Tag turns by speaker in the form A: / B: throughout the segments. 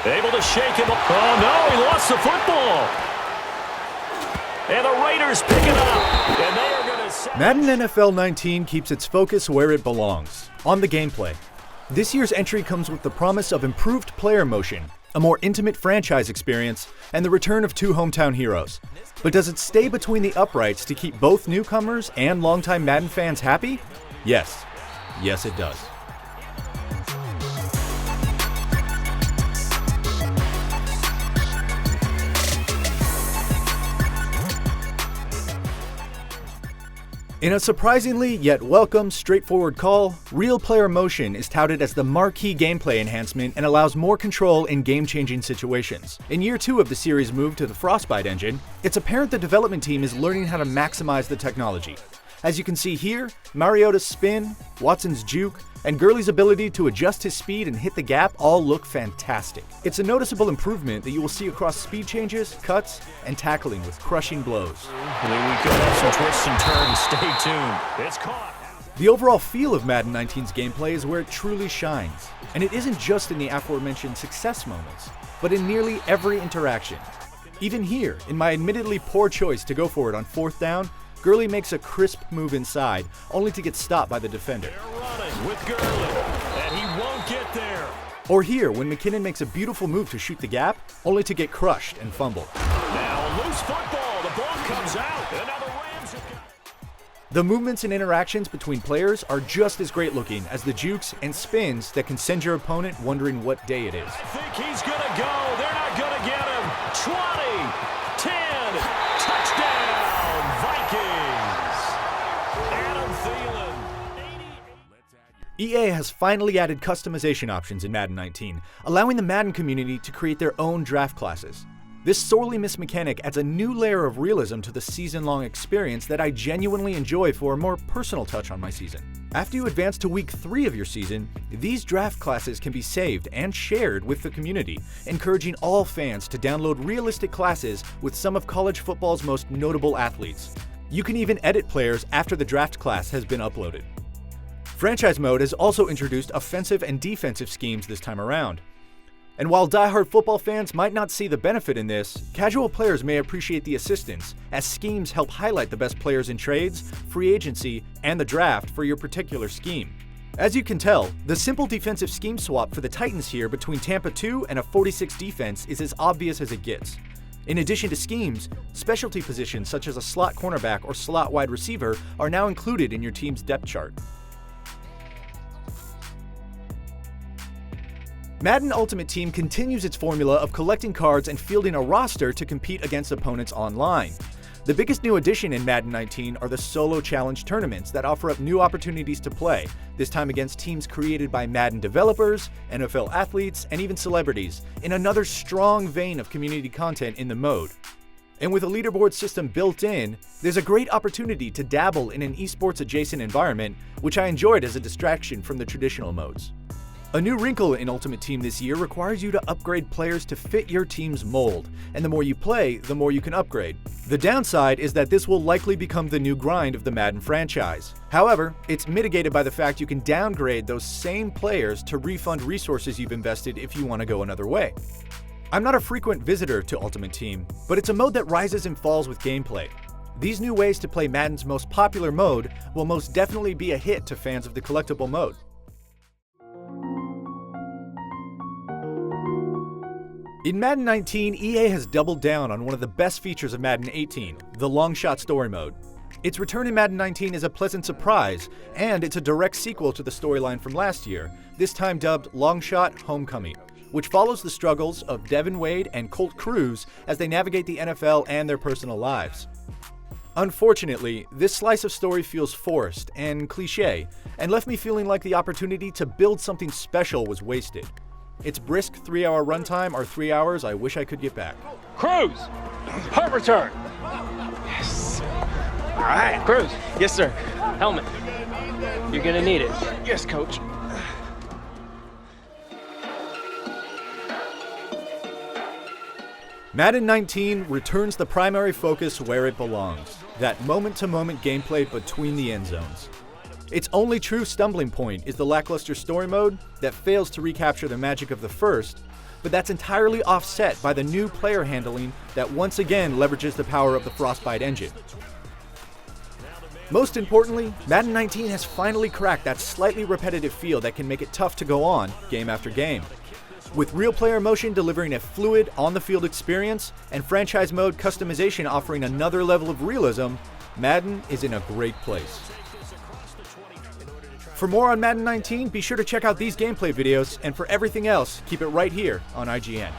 A: Able to shake him. Oh, no, he lost the football. And the Raiders pick it up. And they are going to...
B: Madden NFL 19 keeps its focus where it belongs, on the gameplay. This year's entry comes with the promise of improved player motion, a more intimate franchise experience, and the return of two hometown heroes. But does it stay between the uprights to keep both newcomers and longtime Madden fans happy? Yes. Yes, it does. In a surprisingly yet welcome, straightforward call, Real Player Motion is touted as the marquee gameplay enhancement and allows more control in game-changing situations. In year 2 of the series' move to the Frostbite engine, it's apparent the development team is learning how to maximize the technology. As you can see here, Mariota's spin, Watson's juke, and Gurley's ability to adjust his speed and hit the gap all look fantastic. It's a noticeable improvement that you will see across speed changes, cuts, and tackling with crushing blows.
A: Here we go, some twists and turns, stay tuned. It's caught.
B: The overall feel of Madden 19's gameplay is where it truly shines, and it isn't just in the aforementioned success moments, but in nearly every interaction. Even here, in my admittedly poor choice to go for it on 4th down, Gurley makes a crisp move inside, only to get stopped by the defender.
A: They're running with Gurley, and he won't get there.
B: Or here, when McKinnon makes a beautiful move to shoot the gap, only to get crushed and fumble.
A: Now loose football, the ball comes out, and now the Rams have got...
B: The movements and interactions between players are just as great looking as the jukes and spins that can send your opponent wondering what day it is.
A: I think he's gonna go, they're not gonna get him. 20, 10, touchdown, Vikings. Adam Thielen.
B: EA has finally added customization options in Madden 19, allowing the Madden community to create their own draft classes. This sorely missed mechanic adds a new layer of realism to the season-long experience that I genuinely enjoy for a more personal touch on my season. After you advance to week 3 of your season, these draft classes can be saved and shared with the community, encouraging all fans to download realistic classes with some of college football's most notable athletes. You can even edit players after the draft class has been uploaded. Franchise mode has also introduced offensive and defensive schemes this time around. And while die-hard football fans might not see the benefit in this, casual players may appreciate the assistance, as schemes help highlight the best players in trades, free agency, and the draft for your particular scheme. As you can tell, the simple defensive scheme swap for the Titans here between Tampa 2 and a 46 defense is as obvious as it gets. In addition to schemes, specialty positions such as a slot cornerback or slot wide receiver are now included in your team's depth chart. Madden Ultimate Team continues its formula of collecting cards and fielding a roster to compete against opponents online. The biggest new addition in Madden 19 are the solo challenge tournaments that offer up new opportunities to play, this time against teams created by Madden developers, NFL athletes, and even celebrities, in another strong vein of community content in the mode. And with a leaderboard system built in, there's a great opportunity to dabble in an esports adjacent environment, which I enjoyed as a distraction from the traditional modes. A new wrinkle in Ultimate Team this year requires you to upgrade players to fit your team's mold, and the more you play, the more you can upgrade. The downside is that this will likely become the new grind of the Madden franchise. However, it's mitigated by the fact you can downgrade those same players to refund resources you've invested if you want to go another way. I'm not a frequent visitor to Ultimate Team, but it's a mode that rises and falls with gameplay. These new ways to play Madden's most popular mode will most definitely be a hit to fans of the collectible mode. In Madden 19, EA has doubled down on one of the best features of Madden 18, the long shot story mode. Its return in Madden 19 is a pleasant surprise, and it's a direct sequel to the storyline from last year, this time dubbed Long Shot Homecoming, which follows the struggles of Devin Wade and Colt Cruz as they navigate the NFL and their personal lives. Unfortunately, this slice of story feels forced and cliché, and left me feeling like the opportunity to build something special was wasted. Its brisk 3-hour runtime are 3 hours I wish I could get back.
C: Cruz! Punt return! Yes! All right, Cruz. Yes, sir. Helmet. You're gonna need it. Yes, coach.
B: Madden 19 returns the primary focus where it belongs, that moment-to-moment gameplay between the end zones. Its only true stumbling point is the Lackluster story mode that fails to recapture the magic of the first, but that's entirely offset by the new player handling that once again leverages the power of the Frostbite engine. Most importantly, Madden 19 has finally cracked that slightly repetitive feel that can make it tough to go on game after game. With real player motion delivering a fluid, on-the-field experience, and franchise mode customization offering another level of realism, Madden is in a great place. For more on Madden 19, be sure to check out these gameplay videos, and for everything else, keep it right here on IGN.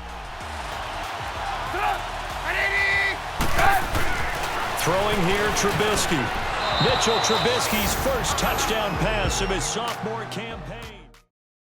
A: Throwing here, Trubisky. Mitchell Trubisky's first touchdown pass of his sophomore campaign.